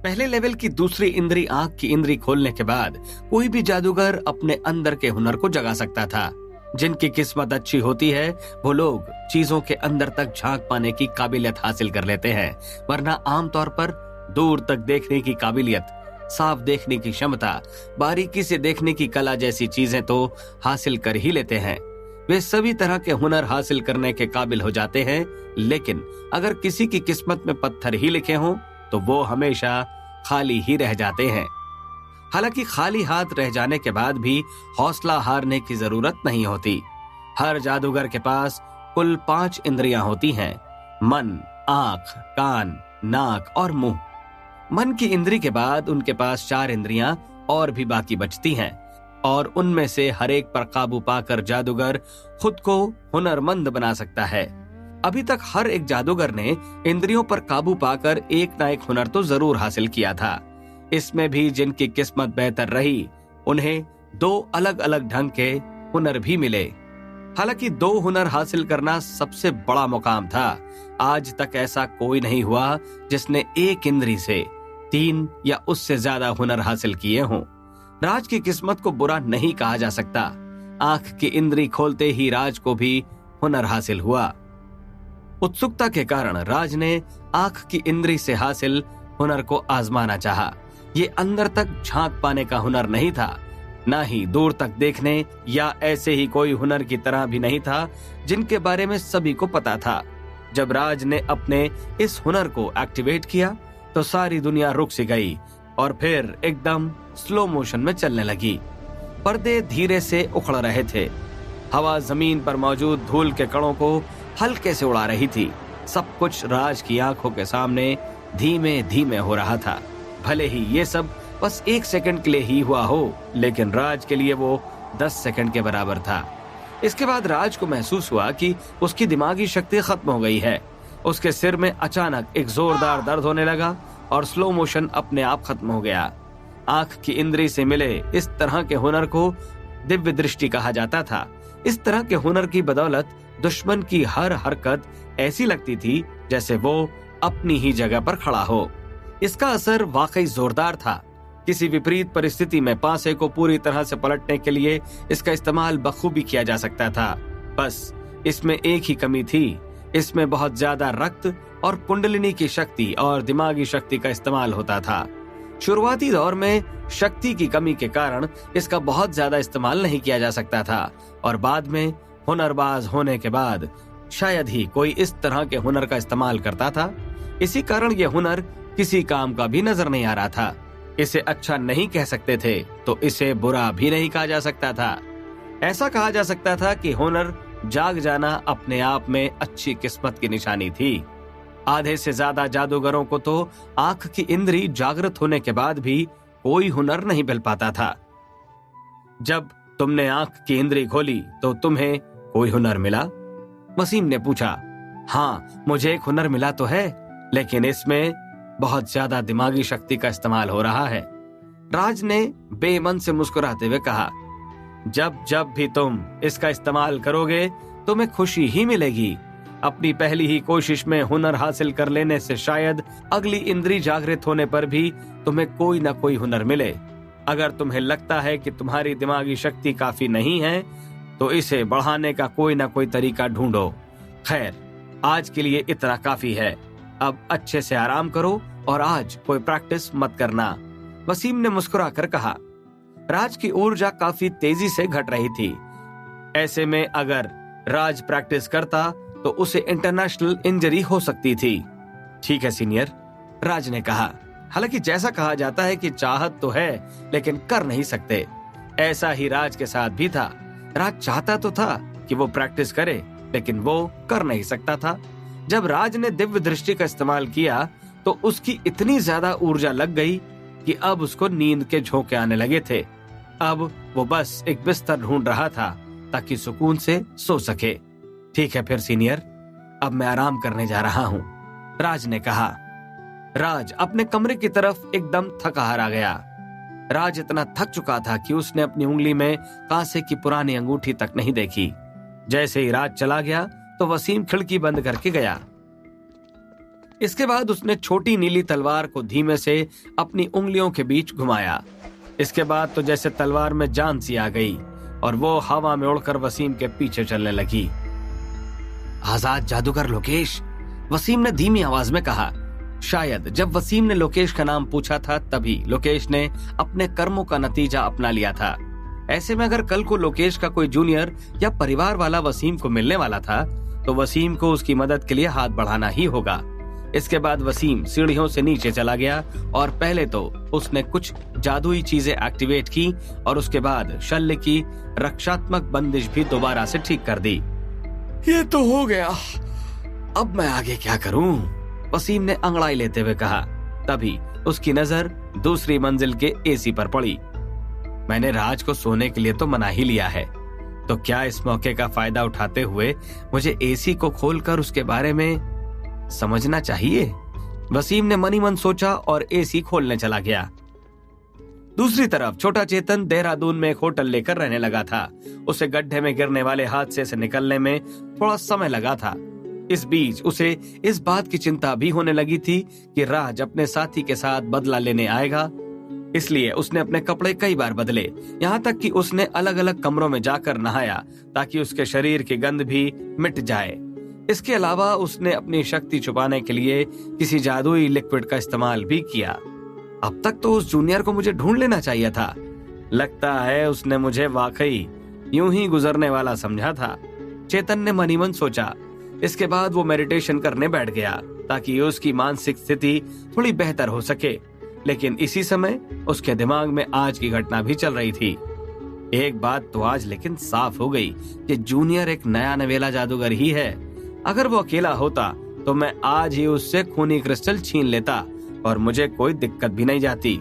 पहले लेवल की दूसरी इंद्री आंख की इंद्री खोलने के बाद कोई भी जादूगर अपने अंदर के हुनर को जगा सकता था। जिनकी किस्मत अच्छी होती है वो लोग चीजों के अंदर तक झांक पाने की काबिलियत हासिल कर लेते हैं, वरना आमतौर पर दूर तक देखने की काबिलियत, साफ देखने की क्षमता, बारीकी से देखने की कला जैसी चीजें तो हासिल कर ही लेते हैं। वे सभी तरह के हुनर हासिल करने के काबिल हो जाते हैं, लेकिन अगर किसी की किस्मत में पत्थर ही लिखे हों तो वो हमेशा खाली ही रह जाते हैं। हालांकि खाली हाथ रह जाने के बाद भी हौसला हारने की जरूरत नहीं होती। हर जादूगर के पास कुल 5 इंद्रियां होती हैं: मन, आंख, कान, नाक और मुंह। मन की इंद्री के बाद उनके पास 4 इंद्रियां और भी बाकी बचती हैं, और उनमें से हर एक पर काबू पाकर जादूगर खुद को हुनरमंद बना सकता है। अभी तक हर एक जादूगर ने इंद्रियों पर काबू पाकर एक ना एक हुनर तो जरूर हासिल किया था। इसमें भी जिनकी किस्मत बेहतर रही उन्हें 2 अलग अलग ढंग के हुनर भी मिले। हालांकि 2 हुनर हासिल करना सबसे बड़ा मुकाम था। आज तक ऐसा कोई नहीं हुआ जिसने एक इंद्री से 3 या उससे ज्यादा हुनर हासिल किए हों। राज की किस्मत को बुरा नहीं कहा जा सकता। आंख की इंद्री खोलते ही राज को भी हुनर हासिल हुआ। उत्सुकता के कारण राज ने आंख की इंद्री से हासिल हुनर को आजमाना चाहा। ये अंदर तक झांक पाने का हुनर नहीं था, ना ही दूर तक देखने या ऐसे ही कोई हुनर की तरह भी नहीं था जिनके बारे में सभी को पता था। जब राज ने अपने इस हुनर को एक्टिवेट किया तो सारी दुनिया रुक सी गई और फिर एकदम स्लो मोशन में चलने लगी। पर्दे धीरे से उखड़ रहे थे। हवा जमीन पर मौजूद धूल के कणों को हल्के से उड़ा रही थी। सब कुछ राज की आंखों के सामने धीमे धीमे हो रहा था। भले ही ये सब बस 1 सेकंड के लिए ही हुआ हो, लेकिन राज के लिए वो 10 सेकंड के बराबर था। इसके बाद राज को महसूस हुआ कि उसकी दिमागी शक्ति खत्म हो गई है। उसके सिर में अचानक एक जोरदार दर्द होने लगा और स्लो मोशन अपने आप खत्म हो गया। आंख की इंद्री से मिले इस तरह के हुनर को दिव्य दृष्टि कहा जाता था। इस तरह के हुनर की बदौलत दुश्मन की हर हरकत ऐसी लगती थी जैसे वो अपनी ही जगह पर खड़ा हो। इसका असर वाकई जोरदार था। किसी विपरीत परिस्थिति में पासे को पूरी तरह से पलटने के लिए इसका इस्तेमाल बखूबी किया जा सकता था। बस इसमें एक ही कमी थी, इसमें बहुत ज्यादा रक्त और कुंडलिनी की शक्ति और दिमागी शक्ति का इस्तेमाल होता था। शुरुआती दौर में शक्ति की कमी के कारण इसका बहुत ज्यादा इस्तेमाल नहीं किया जा सकता था, और बाद में हुनरबाज होने के बाद शायद ही कोई इस तरह के हुनर का इस्तेमाल करता था। इसी कारण यह हुनर किसी काम का भी नजर नहीं आ रहा था। इसे अच्छा नहीं कह सकते थे तो इसे बुरा भी नहीं कहा जा सकता था। ऐसा कहा जा सकता था कि हुनर जाग जाना अपने आप में अच्छी किस्मत की निशानी थी। आधे से ज्यादा जादूगरों को तो आंख की इंद्री जागृत होने के बाद भी कोई हुनर नहीं मिल पाता था। जब तुमने आंख की इंद्री खोली तो तुम्हें कोई हुनर मिला? वसीम ने पूछा। हाँ, मुझे एक हुनर मिला तो है, लेकिन इसमें बहुत ज्यादा दिमागी शक्ति का इस्तेमाल हो रहा है। राज ने बेमन से मुस्कुराते हुए कहा, जब जब भी तुम इसका इस्तेमाल करोगे तुम्हें खुशी ही मिलेगी। अपनी पहली ही कोशिश में हुनर हासिल कर लेने से शायद अगली इंद्री जागृत होने पर भी तुम्हें कोई ना कोई हुनर मिले। अगर तुम्हें लगता है कि तुम्हारी दिमागी शक्ति काफी नहीं है तो इसे बढ़ाने का कोई ना कोई तरीका ढूंढो। खैर, आज के लिए इतना काफी है। अब अच्छे से आराम करो और आज कोई प्रैक्टिस मत करना। वसीम ने मुस्कुरा कर कहा। राज की ऊर्जा काफी तेजी से घट रही थी। ऐसे में अगर राज प्रैक्टिस करता तो उसे इंटरनेशनल इंजरी हो सकती थी। ठीक है सीनियर, राज ने कहा। हालांकि जैसा कहा जाता है कि चाहत तो है लेकिन कर नहीं सकते, ऐसा ही राज के साथ भी था। राज चाहता तो था कि वो प्रैक्टिस करे, लेकिन वो कर नहीं सकता था। जब राज ने दिव्य दृष्टि का इस्तेमाल किया तो उसकी इतनी ज्यादा ऊर्जा लग गई कि अब उसको नींद के झोंके आने लगे थे। अब वो बस एक बिस्तर ढूंढ रहा था ताकि सुकून से सो सके। ठीक है फिर सीनियर, अब मैं आराम करने जा रहा हूँ, राज ने कहा। राज अपने कमरे की तरफ एकदम थका हारा गया। राज इतना थक चुका था कि उसने अपनी उंगली में कांसे की पुरानी अंगूठी तक नहीं देखी। जैसे ही राज चला गया तो वसीम खिड़की बंद करके गया। इसके बाद उसने छोटी नीली तलवार को धीमे से अपनी उंगलियों के बीच घुमाया। इसके बाद तो जैसे तलवार में जान सी आ गई और वो हवा में उड़कर वसीम के पीछे चलने लगी। आजाद जादूगर लोकेश, वसीम ने धीमी आवाज में कहा। शायद जब वसीम ने लोकेश का नाम पूछा था तभी लोकेश ने अपने कर्मों का नतीजा अपना लिया था। ऐसे में अगर कल को लोकेश का कोई जूनियर या परिवार वाला वसीम को मिलने वाला था तो वसीम को उसकी मदद के लिए हाथ बढ़ाना ही होगा। इसके बाद वसीम सीढ़ियों से नीचे चला गया और पहले तो उसने कुछ जादुई चीजें एक्टिवेट की और उसके बाद शल्य की रक्षात्मक बंदिश भी दोबारा से ठीक कर दी। ये तो हो गया, अब मैं आगे क्या करूं? वसीम ने अंगड़ाई लेते हुए कहा। तभी उसकी नजर दूसरी मंजिल के एसी पर पड़ी। मैंने राज को सोने के लिए तो मना ही लिया है, तो क्या इस मौके का फायदा उठाते हुए मुझे एसी को खोलकर उसके बारे में समझना चाहिए? वसीम ने मनी मन सोचा और एसी खोलने चला गया। दूसरी तरफ छोटा चेतन देहरादून में एक होटल लेकर रहने लगा था। उसे गड्ढे में गिरने वाले हादसे से निकलने में थोड़ा समय लगा था। इस बीच उसे इस बात की चिंता भी होने लगी थी कि राज अपने साथी के साथ बदला लेने आएगा। इसलिए उसने अपने कपड़े कई बार बदले, यहाँ तक कि उसने अलग अलग कमरों में जाकर नहाया ताकि उसके शरीर की गंध भी मिट जाए। इसके अलावा उसने अपनी शक्ति छुपाने के लिए किसी जादुई लिक्विड का इस्तेमाल भी किया। अब तक तो उस जूनियर को मुझे ढूंढ लेना चाहिए था। लगता है उसने मुझे वाकई यूं ही गुजरने वाला समझा था, चेतन ने मनी मन सोचा। इसके बाद वो मेडिटेशन करने बैठ गया ताकि उसकी मानसिक स्थिति थोड़ी बेहतर हो सके। लेकिन इसी समय उसके दिमाग में आज की घटना भी चल रही थी। एक बात तो आज लेकिन साफ हो गई कि जूनियर एक नया नवेला जादूगर ही है। अगर वो अकेला होता तो मैं आज ही उससे खूनी क्रिस्टल छीन लेता और मुझे कोई दिक्कत भी नहीं जाती।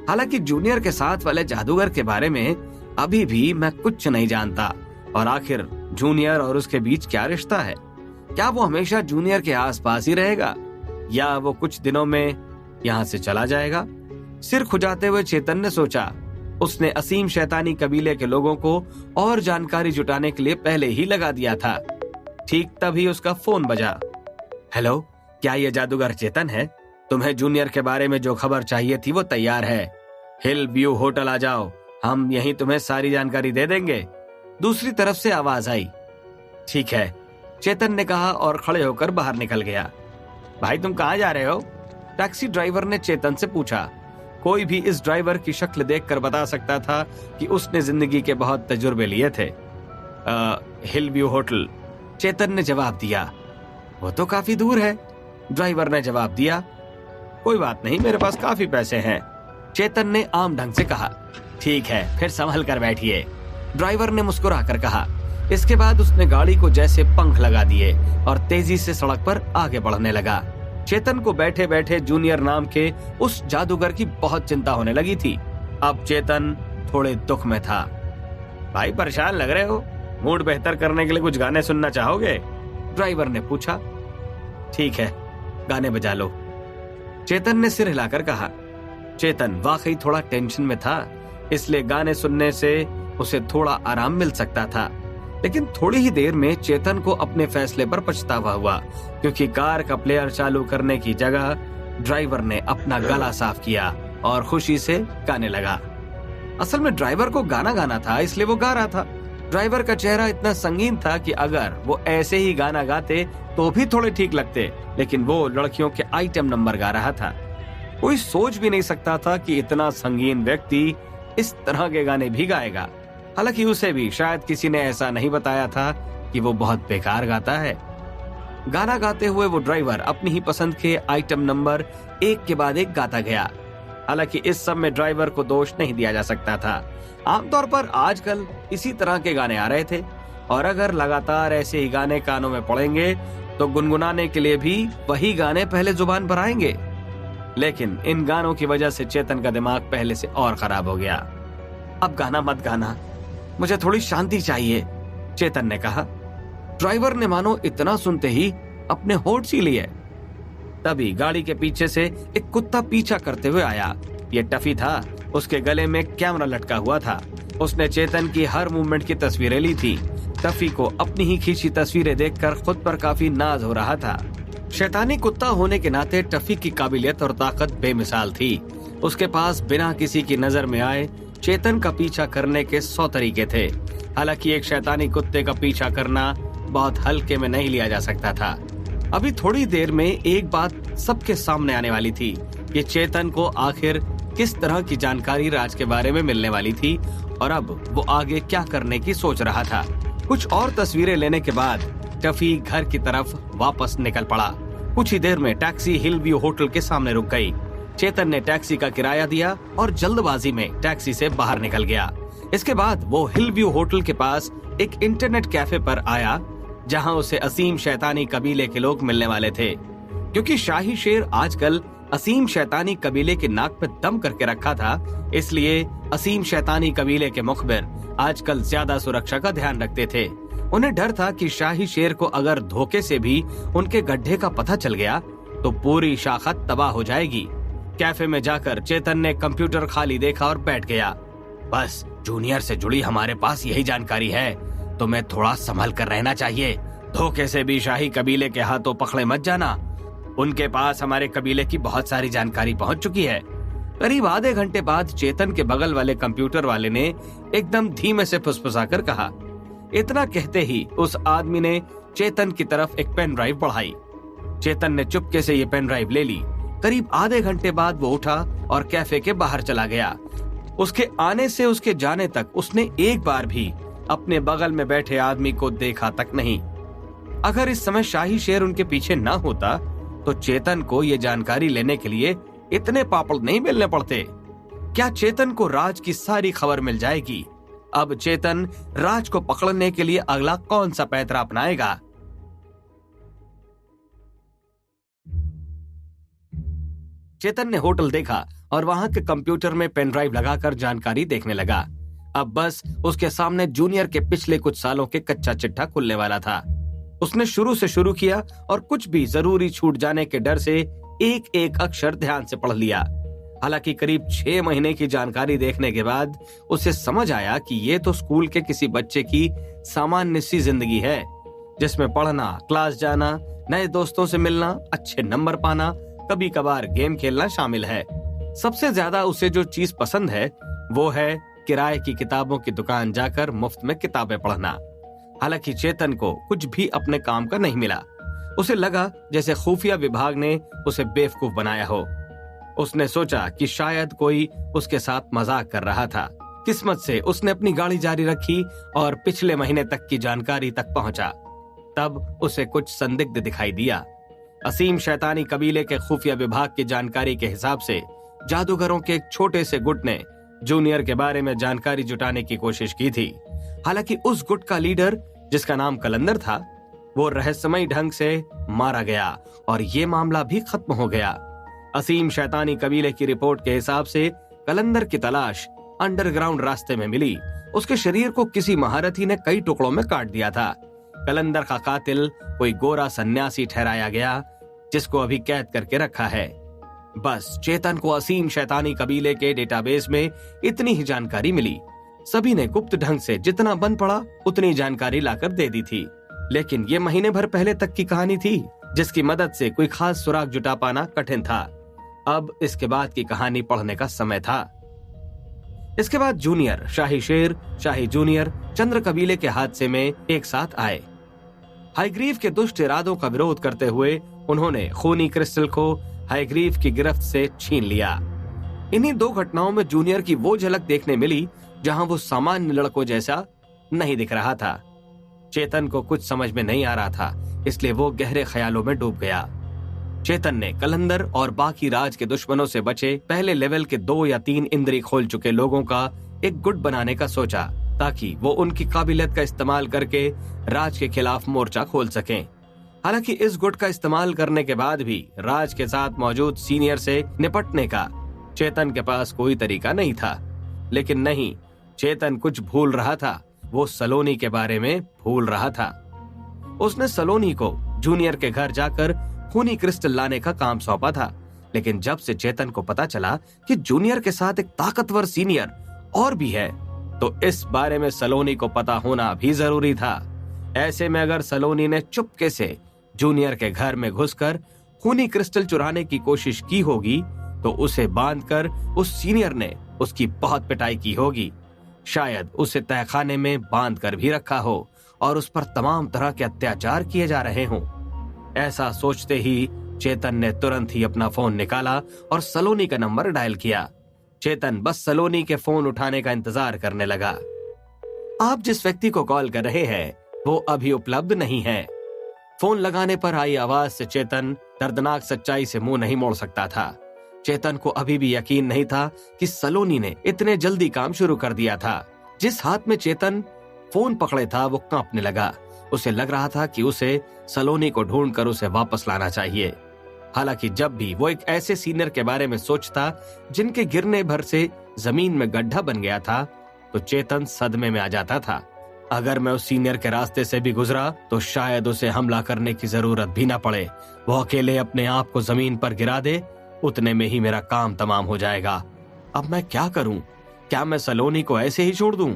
हालांकि जूनियर के साथ वाले जादूगर के बारे में अभी भी मैं कुछ नहीं जानता। और आखिर जूनियर और उसके बीच क्या रिश्ता है? क्या वो हमेशा जूनियर के आसपास ही रहेगा या वो कुछ दिनों में यहाँ से चला जाएगा? सिर खुजाते हुए चेतन ने सोचा। उसने असीम शैतानी कबीले के लोगों को और जानकारी जुटाने के लिए पहले ही लगा दिया था। ठीक तभी उसका फोन बजा। हेलो, क्या ये जादूगर चेतन है? तुम्हें जूनियर के बारे में जो खबर चाहिए थी वो तैयार है। हिल व्यू होटल आ जाओ, हम यहीं तुम्हें सारी जानकारी दे देंगे। दूसरी तरफ से आवाज आई। ठीक है, चेतन ने कहा और खड़े होकर बाहर निकल गया। भाई तुम कहाँ जा रहे हो? टैक्सी ड्राइवर ने चेतन से पूछा। कोई भी इस ड्राइवर की शक्ल देखकर बता सकता था कि उसने जिंदगी के बहुत तजुर्बे लिए थे। हिल व्यू होटल, चेतन ने जवाब दिया। वो तो काफी दूर है, ड्राइवर ने जवाब दिया। कोई बात नहीं, मेरे पास काफी पैसे हैं, चेतन ने आम ढंग से कहा। ठीक है, फिर संभल कर बैठिए, ड्राइवर ने मुस्कुराकर कहा। इसके बाद उसने गाड़ी को जैसे पंख लगा दिए और तेजी से सड़क पर आगे बढ़ने लगा। चेतन को बैठे बैठे जूनियर नाम के उस जादूगर की बहुत चिंता होने लगी थी। अब चेतन थोड़े दुख में था। भाई परेशान लग रहे हो, मूड बेहतर करने के लिए कुछ गाने सुनना चाहोगे? ड्राइवर ने पूछा। ठीक है, गाने बजा लो, चेतन ने सिर हिलाकर कहा। चेतन वाकई थोड़ा टेंशन में था, इसलिए गाने सुनने से उसे थोड़ा आराम मिल सकता था। लेकिन थोड़ी ही देर में चेतन को अपने फैसले पर पछतावा हुआ, क्योंकि कार का प्लेयर चालू करने की जगह ड्राइवर ने अपना गला साफ किया और खुशी से गाने लगा। असल में ड्राइवर को गाना गाना था, इसलिए वो गा रहा था। ड्राइवर का चेहरा इतना संगीन था कि अगर वो ऐसे ही गाना गाते तो भी थोड़े ठीक लगते, लेकिन वो लड़कियों के आइटम नंबर गा रहा था। कोई सोच भी नहीं सकता था कि इतना संगीन व्यक्ति इस तरह के गाने भी गाएगा। हालांकि उसे भी शायद किसी ने ऐसा नहीं बताया था कि वो बहुत बेकार गाता है। गाना गाते हुए वो ड्राइवर अपनी ही पसंद के आइटम नंबर एक के बाद एक गाता गया। हालांकि इस सब में ड्राइवर को दोष नहीं दिया जा सकता था। आमतौर पर आजकल इसी तरह के गाने आ रहे थे और अगर लगातार ऐसे ही गाने कानों में पड़ेंगे तो गुनगुनाने के लिए भी वही गाने पहले जुबान पर आएंगे। लेकिन इन गानों की वजह से चेतन का दिमाग पहले से और खराब हो गया। अब गाना मत गाना, मुझे थोड़ी शांति चाहिए, चेतन ने कहा। ड्राइवर ने मानो इतना सुनते ही अपने होठ सी लिए। तभी गाड़ी के पीछे से एक कुत्ता पीछा करते हुए आया। ये टफी था, उसके गले में कैमरा लटका हुआ था। उसने चेतन की हर मूवमेंट की तस्वीरें ली थी। टफी को अपनी ही खींची तस्वीरें देखकर खुद पर काफी नाज हो रहा था। शैतानी कुत्ता होने के नाते टफी की काबिलियत और ताकत बेमिसाल थी। उसके पास बिना किसी की नजर में आए चेतन का पीछा करने के 100 तरीके थे। हालांकि एक शैतानी कुत्ते का पीछा करना बहुत हल्के में नहीं लिया जा सकता था। अभी थोड़ी देर में एक बात सबके सामने आने वाली थी कि चेतन को आखिर किस तरह की जानकारी राज के बारे में मिलने वाली थी और अब वो आगे क्या करने की सोच रहा था। कुछ और तस्वीरें लेने के बाद टफी घर की तरफ वापस निकल पड़ा। कुछ ही देर में टैक्सी हिल व्यू होटल के सामने रुक गई। चेतन ने टैक्सी का किराया दिया और जल्दबाजी में टैक्सी से बाहर निकल गया। इसके बाद वो हिल व्यू होटल के पास एक इंटरनेट कैफे पर आया, जहां उसे असीम शैतानी कबीले के लोग मिलने वाले थे। क्योंकि शाही शेर आजकल असीम शैतानी कबीले के नाक पे दम करके रखा था, इसलिए असीम शैतानी कबीले के मुखबिर आजकल ज्यादा सुरक्षा का ध्यान रखते थे। उन्हें डर था कि शाही शेर को अगर धोखे से भी उनके गड्ढे का पता चल गया तो पूरी शाखा तबाह हो जाएगी। कैफे में जाकर चेतन ने कंप्यूटर खाली देखा और बैठ गया। बस जूनियर से जुड़ी हमारे पास यही जानकारी है, तो मैं थोड़ा संभल कर रहना चाहिए। धोखे से भी शाही कबीले के हाथों पकड़े मत जाना। उनके पास हमारे कबीले की बहुत सारी जानकारी पहुंच चुकी है। करीब आधे घंटे बाद चेतन के बगल वाले कंप्यूटर वाले ने एकदम धीमे से फुसफुसाकर कहा। इतना कहते ही उस आदमी ने चेतन की तरफ एक पेन ड्राइव बढ़ाई। चेतन ने चुपके से ये पेन ड्राइव ले ली। करीब आधे घंटे बाद वो उठा और कैफे के बाहर चला गया। उसके आने से उसके जाने तक उसने एक बार भी अपने बगल में बैठे आदमी को देखा तक नहीं। अगर इस समय शाही शेर उनके पीछे ना होता तो चेतन को ये जानकारी लेने के लिए इतने पापड़ नहीं मिलने पड़ते। क्या चेतन को राज की सारी खबर मिल जाएगी? अब चेतन राज को पकड़ने के लिए अगला कौन सा पैंतरा अपनाएगा? चेतन ने होटल देखा और वहां के कंप्यूटर में पेन ड्राइव लगाकर जानकारी देखने लगा। अब बस उसके सामने जूनियर के पिछले कुछ सालों के कच्चा चिट्ठा खुलने वाला था। उसने शुरू से शुरू किया और कुछ भी जरूरी छूट जाने के डर से एक एक अक्षर ध्यान से पढ़ लिया। हालांकि करीब 6 महीने की जानकारी देखने के बाद उसे समझ आया कि ये तो स्कूल के किसी बच्चे की सामान्य सी जिंदगी है, जिसमें पढ़ना, क्लास जाना, नए दोस्तों से मिलना, अच्छे नंबर पाना, कभी कभार गेम खेलना शामिल है। सबसे ज्यादा उसे जो चीज पसंद है वो है किराए की किताबों की दुकान जाकर मुफ्त में किताबें पढ़ना। हालांकि चेतन को कुछ भी अपने काम का नहीं मिला। उसे लगा जैसे खुफिया विभाग ने उसे बेवकूफ बनाया हो। उसने सोचा कि शायद कोई उसके साथ मजाक कर रहा था। किस्मत से उसने अपनी गाड़ी जारी रखी और पिछले महीने तक की जानकारी तक पहुंचा। तब उसे कुछ संदिग्ध दिखाई दिया। असीम शैतानी कबीले के खुफिया विभाग की जानकारी के हिसाब से जादूगरों के एक छोटे से गुट ने जूनियर के बारे में जानकारी जुटाने की कोशिश की थी। हालांकि उस गुट का लीडर, जिसका नाम कलंदर था, वो रहस्यमयी ढंग से मारा गया और ये मामला भी खत्म हो गया। असीम शैतानी कबीले की रिपोर्ट के हिसाब से कलंदर की तलाश अंडरग्राउंड रास्ते में मिली। उसके शरीर को किसी महारथी ने कई टुकड़ों में काट दिया था। कलंदर का कातिल कोई गोरा सन्यासी ठहराया गया, जिसको अभी कैद करके रखा है। बस चेतन को असीम शैतानी कबीले के डेटाबेस में इतनी ही जानकारी मिली। सभी ने गुप्त ढंग से जितना बन पड़ा उतनी जानकारी लाकर दे दी थी। लेकिन ये महीने भर पहले तक की कहानी थी, जिसकी मदद से कोई खास सुराग जुटा पाना कठिन था। अब इसके बाद की कहानी पढ़ने का समय था। इसके बाद जूनियर, शाही शेर, शाही जूनियर चंद्र कबीले के हादसे में एक साथ आए। हाईग्रीव के दुष्ट इरादों का विरोध करते हुए उन्होंने खूनी क्रिस्टल को हाईग्रीव की गिरफ्त से छीन लिया। इन्हीं 2 घटनाओं में जूनियर की वो झलक देखने मिली जहां वो सामान्य लड़कों जैसा नहीं दिख रहा था। चेतन को कुछ समझ में नहीं आ रहा था, इसलिए वो गहरे ख्यालों में डूब गया। चेतन ने कलंदर और बाकी राज के दुश्मनों से बचे पहले लेवल के 2 या 3 इंद्री खोल चुके लोगों का एक गुट बनाने का सोचा, ताकि वो उनकी काबिलियत का इस्तेमाल करके राज के खिलाफ मोर्चा खोल सकें। हालांकि इस गुट का इस्तेमाल करने के बाद भी राज के साथ मौजूद सीनियर से निपटने का चेतन के पास कोई तरीका नहीं था। लेकिन नहीं, चेतन कुछ भूल रहा था। वो सलोनी के बारे में भूल रहा था। उसने सलोनी को जूनियर के घर जाकर खूनी क्रिस्टल लाने का काम सौंपा था। लेकिन जब से चेतन को पता चला कि जूनियर के साथ एक ताकतवर सीनियर और भी है, तो इस बारे में सलोनी को पता होना भी जरूरी था। ऐसे में अगर सलोनी ने चुपके से जूनियर के घर में घुसकर खूनी क्रिस्टल चुराने की कोशिश की होगी तो उसे बांधकर उस सीनियर ने उसकी बहुत पिटाई की होगी। शायद उसे तहखाने में बांध कर भी रखा हो और उस पर तमाम तरह के अत्याचार किए जा रहे हों। ऐसा सोचते ही चेतन ने तुरंत ही अपना फोन निकाला और सलोनी का नंबर डायल किया। चेतन बस सलोनी के फोन उठाने का इंतजार करने लगा। आप जिस व्यक्ति को कॉल कर रहे हैं वो अभी उपलब्ध नहीं है। फोन लगाने पर आई आवाज से चेतन दर्दनाक सच्चाई से मुंह नहीं मोड़ सकता था। चेतन को अभी भी यकीन नहीं था कि सलोनी ने इतने जल्दी काम शुरू कर दिया था। जिस हाथ में चेतन फोन पकड़े था वो कांपने लगा। उसे लग रहा था कि उसे सलोनी को ढूंढकर उसे वापस लाना चाहिए। हालांकि जब भी वो एक ऐसे सीनियर के बारे में सोचता जिनके गिरने भर से जमीन में गड्ढा बन गया था तो चेतन सदमे में आ जाता था। अगर मैं उस सीनियर के रास्ते से भी गुजरा तो शायद उसे हमला करने की जरूरत भी ना पड़े। वो अकेले अपने आप को जमीन पर गिरा दे, उतने में ही मेरा काम तमाम हो जाएगा। अब मैं क्या करूं? क्या मैं सलोनी को ऐसे ही छोड़ दूं?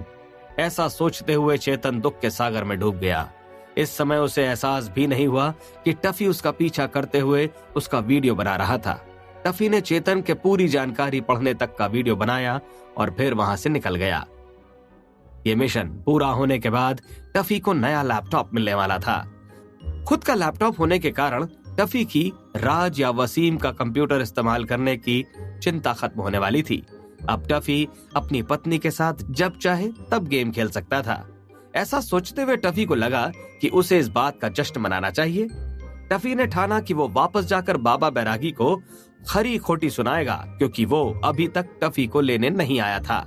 ऐसा सोचते हुए चेतन दुख के सागर में डूब गया। इस समय उसे एहसास भी नहीं हुआ कि टफी उसका पीछा करते हुए उसका वीडियो बना रहा था। टफी ने चेतन के पूरी जानकारी पढ़ने तक का वीडियो बनाया और फिर वहां से निकल गया। ये मिशन पूरा होने के बाद टफी को नया लैपटॉप मिलने वाला था। खुद का लैपटॉप होने के कारण टफी की राज या वसीम का कंप्यूटर इस्तेमाल करने की चिंता खत्म होने वाली थी। अब टफी अपनी पत्नी के साथ जब चाहे तब गेम खेल सकता था। ऐसा सोचते हुए टफी को लगा कि उसे इस बात का जश्न मनाना चाहिए। टफी ने ठाना कि वो वापस जाकर बाबा बैरागी को खरी खोटी सुनाएगा, क्योंकि वो अभी तक टफी को लेने नहीं आया था।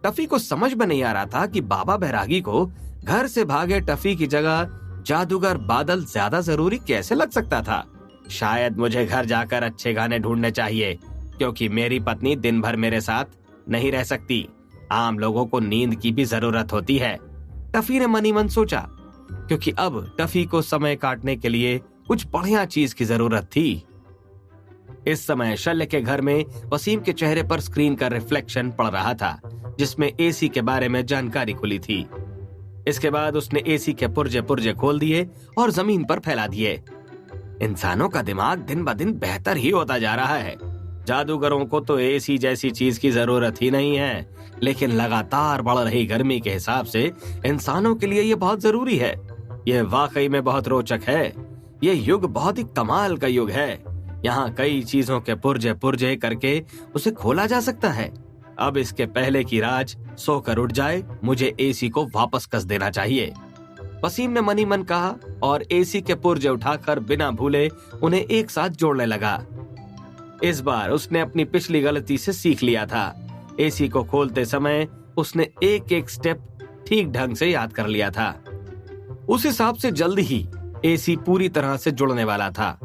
टफी को समझ में नहीं आ रहा था कि बाबा बैरागी को घर से भागे टफी की जगह जादूगर बादल ज्यादा जरूरी कैसे लग सकता था। शायद मुझे घर जाकर अच्छे गाने ढूंढने चाहिए, क्योंकि मेरी पत्नी दिन भर मेरे साथ नहीं रह सकती। आम लोगों को नींद की भी जरूरत होती है, टफी ने मनी मन सोचा, क्योंकि अब टफी को समय काटने के लिए कुछ बढ़िया चीज की जरूरत थी। इस समय शल्य के घर में वसीम के चेहरे पर स्क्रीन का रिफ्लेक्शन पड़ रहा था, जिसमें एसी के बारे में जानकारी खुली थी। इसके बाद उसने एसी के पुर्जे पुर्जे खोल दिए और जमीन पर फैला दिए। इंसानों का दिमाग दिन ब दिन बेहतर ही होता जा रहा है। जादूगरों को तो एसी जैसी चीज की जरूरत ही नहीं है, लेकिन लगातार बढ़ रही गर्मी के हिसाब से इंसानों के लिए ये बहुत जरूरी है। ये वाकई में बहुत रोचक है। ये युग बहुत ही कमाल का युग है। यहाँ कई चीजों के पुर्जे पुर्जे करके उसे खोला जा सकता है। अब इसके पहले कि राज सोकर उठ जाए, मुझे एसी को वापस कस देना चाहिए, वसीम ने मनी मन कहा और एसी के पुर्जे उठाकर बिना भूले उन्हें एक साथ जोड़ने लगा। इस बार उसने अपनी पिछली गलती से सीख लिया था। एसी को खोलते समय उसने एक एक स्टेप ठीक ढंग से याद कर लिया था। उस हिसाब से जल्दी ही एसी पूरी तरह से जुड़ने वाला था।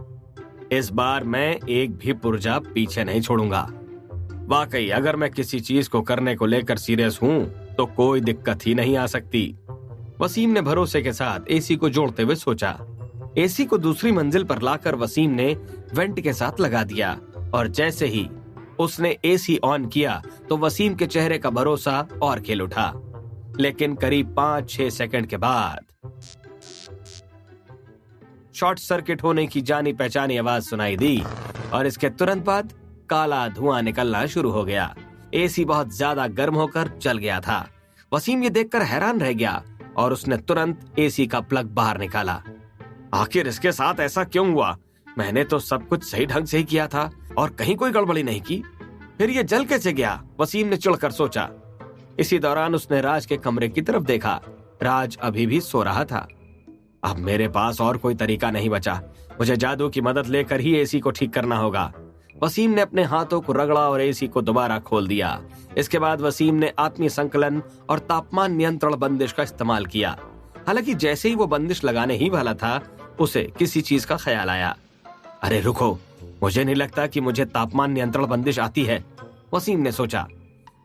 इस बार मैं एक भी पुर्जा पीछे नहीं छोड़ूंगा। वाकई अगर मैं किसी चीज को करने को लेकर सीरियस हूँ तो कोई दिक्कत ही नहीं आ सकती, वसीम ने भरोसे के साथ एसी को जोड़ते हुए सोचा। एसी को दूसरी मंजिल पर लाकर वसीम ने वेंट के साथ लगा दिया और जैसे ही उसने एसी ऑन किया तो वसीम के चेहरे का भरोसा और खिल उठा। लेकिन करीब 5-6 सेकंड के बाद शॉर्ट सर्किट होने की जानी पहचानी आवाज सुनाई दी और इसके तुरंत बाद काला धुआं निकलना शुरू हो गया। एसी बहुत ज्यादा गर्म होकर चल गया था। वसीम ये देखकर हैरान रह गया और उसने तुरंत एसी का प्लग बाहर निकाला। आखिर इसके साथ ऐसा क्यों हुआ? मैंने तो सब कुछ सही ढंग से ही किया था और कहीं कोई गड़बड़ी नहीं की, फिर ये जल कैसे गया? वसीम ने चिढ़कर सोचा। इसी दौरान उसने राज के कमरे की तरफ देखा। राज अभी भी सो रहा था। अब मेरे पास और कोई तरीका नहीं बचा, मुझे जादू की मदद लेकर ही एसी को ठीक करना होगा। वसीम ने अपने हाथों को रगड़ा और एसी को दोबारा खोल दिया। इसके बाद वसीम ने आत्मीय संकलन और तापमान नियंत्रण बंदिश का इस्तेमाल किया। हालांकि जैसे ही वो बंदिश लगाने ही वाला था, उसे किसी चीज का ख्याल आया। अरे रुको, मुझे नहीं लगता कि मुझे तापमान नियंत्रण बंदिश आती है, वसीम ने सोचा।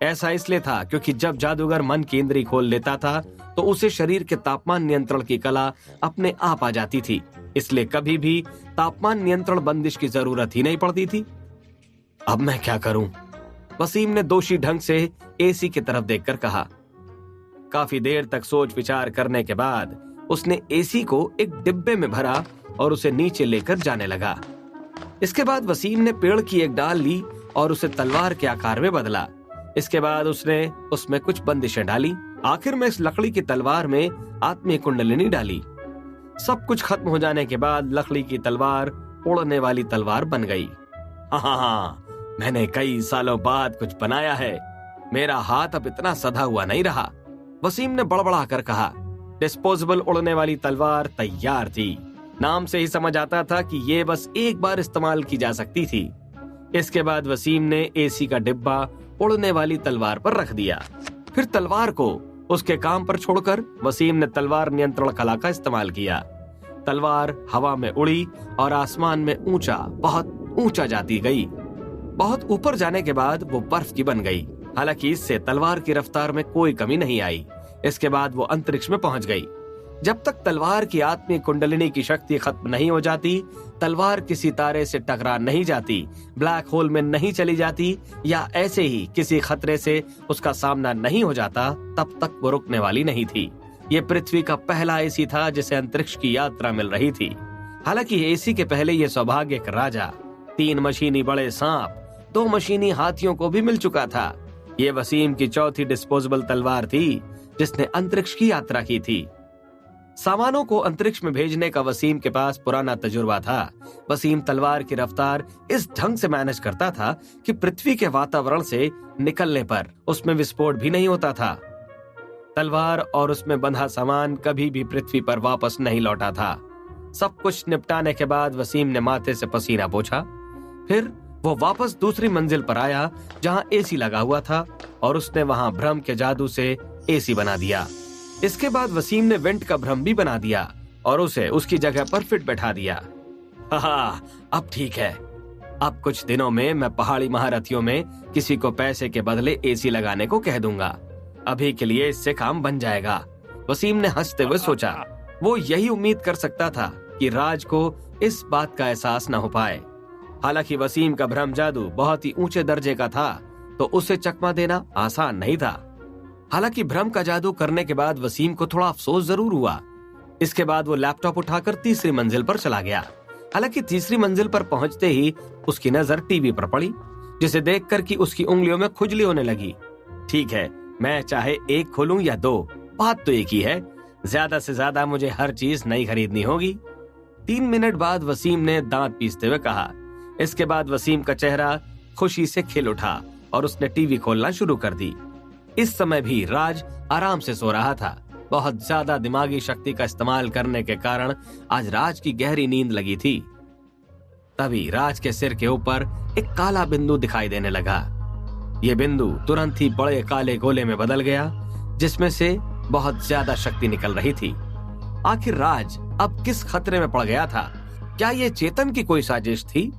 ऐसा इसलिए था क्योंकि जब जादूगर मन की इंद्री खोल लेता था तो उसे शरीर के तापमान नियंत्रण की कला अपने आप आ जाती थी, इसलिए कभी भी तापमान नियंत्रण बंदिश की जरूरत ही नहीं पड़ती थी। अब मैं क्या करूं? वसीम ने दोषी ढंग से एसी की तरफ देखकर कहा। काफी देर तक सोच विचार करने के बाद उसने एसी को एक डिब्बे में भरा और उसे नीचे लेकर जाने लगा। इसके बाद वसीम ने पेड़ की एक डाल ली और उसे तलवार के आकार में बदला। इसके बाद उसने उसमें कुछ बंदिशें डाली। आखिर में इस लकड़ी की तलवार में आत्मीय कुंडलिनी डाली। सब कुछ खत्म हो जाने के बाद लकड़ी की तलवार उड़ने वाली तलवार बन गई। हाँ, मैंने कई सालों बाद कुछ बनाया है। मेरा हाथ अब इतना सधा हुआ नहीं रहा, वसीम ने बड़बड़ा कर कहा। डिस्पोजेबल उड़ने वाली तलवार तैयार थी। नाम से ही समझ आता था कि ये बस एक बार इस्तेमाल की जा सकती थी। इसके बाद वसीम ने एसी का डिब्बा उड़ने वाली तलवार पर रख दिया। फिर तलवार को उसके काम पर छोड़कर वसीम ने तलवार नियंत्रण कला का इस्तेमाल किया। तलवार हवा में उड़ी और आसमान में बहुत ऊंचा जाती गई। बहुत ऊपर जाने के बाद वो बर्फ की बन गई। हालांकि इससे तलवार की रफ्तार में कोई कमी नहीं आई। इसके बाद वो अंतरिक्ष में पहुंच गई। जब तक तलवार की आत्मिक कुंडलिनी की शक्ति खत्म नहीं हो जाती, तलवार किसी तारे से टकरा नहीं जाती, ब्लैक होल में नहीं चली जाती या ऐसे ही किसी खतरे से उसका सामना नहीं हो जाता, तब तक वो रुकने वाली नहीं थी। ये पृथ्वी का पहला एसी था जिसे अंतरिक्ष की यात्रा मिल रही थी। हालांकि एसी के पहले ये सौभाग्य एक राजा, 3 मशीनी बड़े सांप, 2 मशीनी हाथियों को भी मिल चुका था। ये वसीम की चौथी डिस्पोजेबल तलवार थी जिसने अंतरिक्ष की यात्रा की थी। सामानों को अंतरिक्ष में भेजने का वसीम के पास पुराना तजुर्बा था। वसीम तलवार की रफ्तार इस ढंग से मैनेज करता था कि पृथ्वी के वातावरण से निकलने पर उसमें विस्फोट भी नहीं होता था। तलवार और उसमें बंधा सामान कभी भी पृथ्वी पर वापस नहीं लौटा था। सब कुछ निपटाने के बाद वसीम ने माथे से पसीना पोंछा। फिर वो वापस दूसरी मंजिल पर आया जहां एसी लगा हुआ था और उसने वहां भ्रम के जादू से एसी बना दिया। इसके बाद वसीम ने वेंट का भ्रम भी बना दिया और उसे उसकी जगह पर फिट बैठा दिया। अब ठीक है। अब कुछ दिनों में मैं पहाड़ी महारथियों में किसी को पैसे के बदले एसी लगाने को कह दूंगा। अभी के लिए इससे काम बन जाएगा, वसीम ने हंसते हुए सोचा। वो यही उम्मीद कर सकता था कि राज को इस बात का एहसास न हो पाए। हालांकि वसीम का भ्रम जादू बहुत ही ऊंचे दर्जे का था, तो उसे चकमा देना आसान नहीं था। हालांकि भ्रम का जादू करने के बाद वसीम को थोड़ा अफसोस जरूर हुआ। इसके बाद वो लैपटॉप उठाकर तीसरी मंजिल पर चला गया। हालांकि तीसरी मंजिल पर पहुंचते ही उसकी नजर टीवी पर पड़ी, जिसे देखकर कि उसकी उंगलियों में खुजली होने लगी। ठीक है, मैं चाहे 1 खोलूं या 2, बात तो एक ही है। ज्यादा से ज्यादा मुझे हर चीज नई खरीदनी होगी। 3 मिनट बाद वसीम ने दांत पीसते हुए कहा। इसके बाद वसीम का चेहरा खुशी से खिल उठा और उसने टीवी खोलना शुरू कर दी। इस समय भी राज आराम से सो रहा था। बहुत ज्यादा दिमागी शक्ति का इस्तेमाल करने के कारण आज राज की गहरी नींद लगी थी। तभी राज के सिर के ऊपर एक काला बिंदु दिखाई देने लगा। ये बिंदु तुरंत ही बड़े काले गोले में बदल गया, जिसमें से बहुत ज्यादा शक्ति निकल रही थी। आखिर राज अब किस खतरे में पड़ गया था? क्या ये चेतन की कोई साजिश थी